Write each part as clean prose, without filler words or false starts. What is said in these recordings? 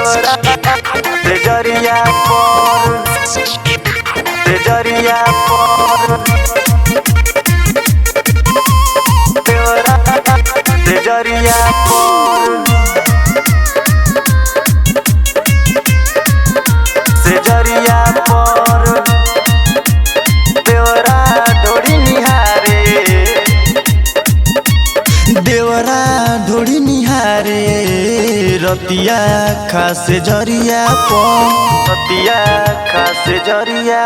देवरा तेजरिया पर तेजरिया पर देवरा तेजरिया पर तेजरिया पर देवरा ढोड़ी निहारे देवरा ढोड़ी निहारे रतिया खास जरिया रतिया खास जरिया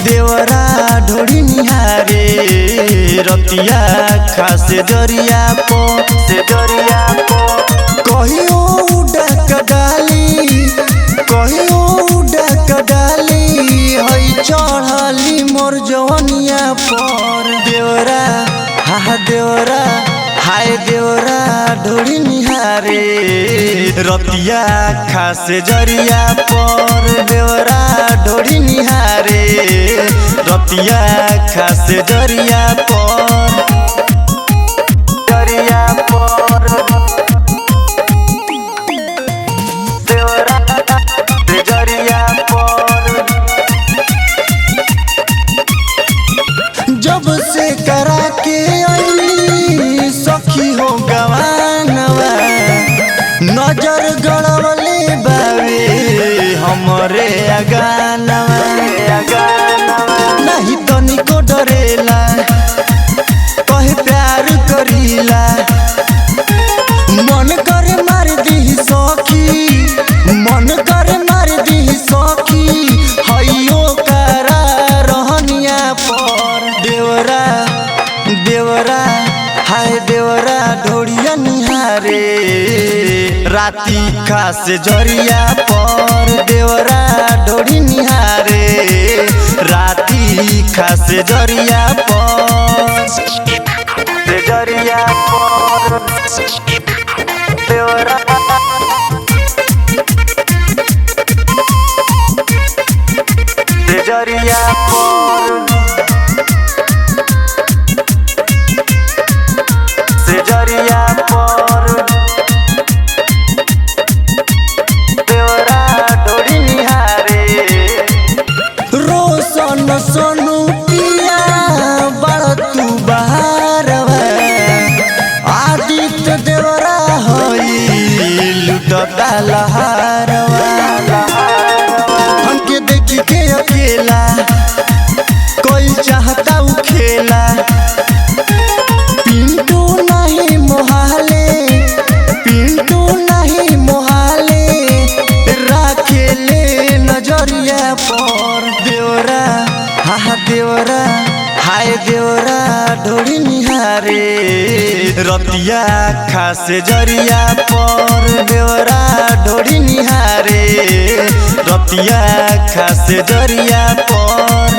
देवरा ढोड़ी निहारे रतिया खास जरिया से जरिया कहियो डक डाली कहियो डक डाली हई चढ़ली मोर जवनिया पर देवरा हा देवरा हाय देवरा ढोड़ी निहारे रतिया खास जरिया पर देवरा ढोड़ी निहारे रतिया खास जरिया पर जरिया पर देवरा जरिया पर जब से करा के आई सखी हो गवानवा नजर गड़वले बावे हमरे अगानवा नहीं तनिको डरेला कहे प्यार करीला मन करे मार दी सखी मन करे मार दी सखी हइयो करा रहनिया पर देवरा देवरा हाय देवरा ढोड़िया निहारे राती खास जरिया पर देवरा ढोड़ी निहारे राती खास जरिया पर जरिया पर देवरा जरिया पर जरिया पर देवरा ढोड़ी निहारे रोशन सोनू पिया बड़ तू बहारवा आदित्य देवरा हई लुटता लहारवा हमके देख के अकेला कोई चाहता उ खेला पिंटू नहीं मोहाले पिंटू नहीं मोहाले राखेले नजरिया पर देवरा हा देवरा हाय देवरा ढोड़ी निहारे रतिया खास जरिया पर देवरा ढोड़ी निहारे रतिया खास जरिया पर।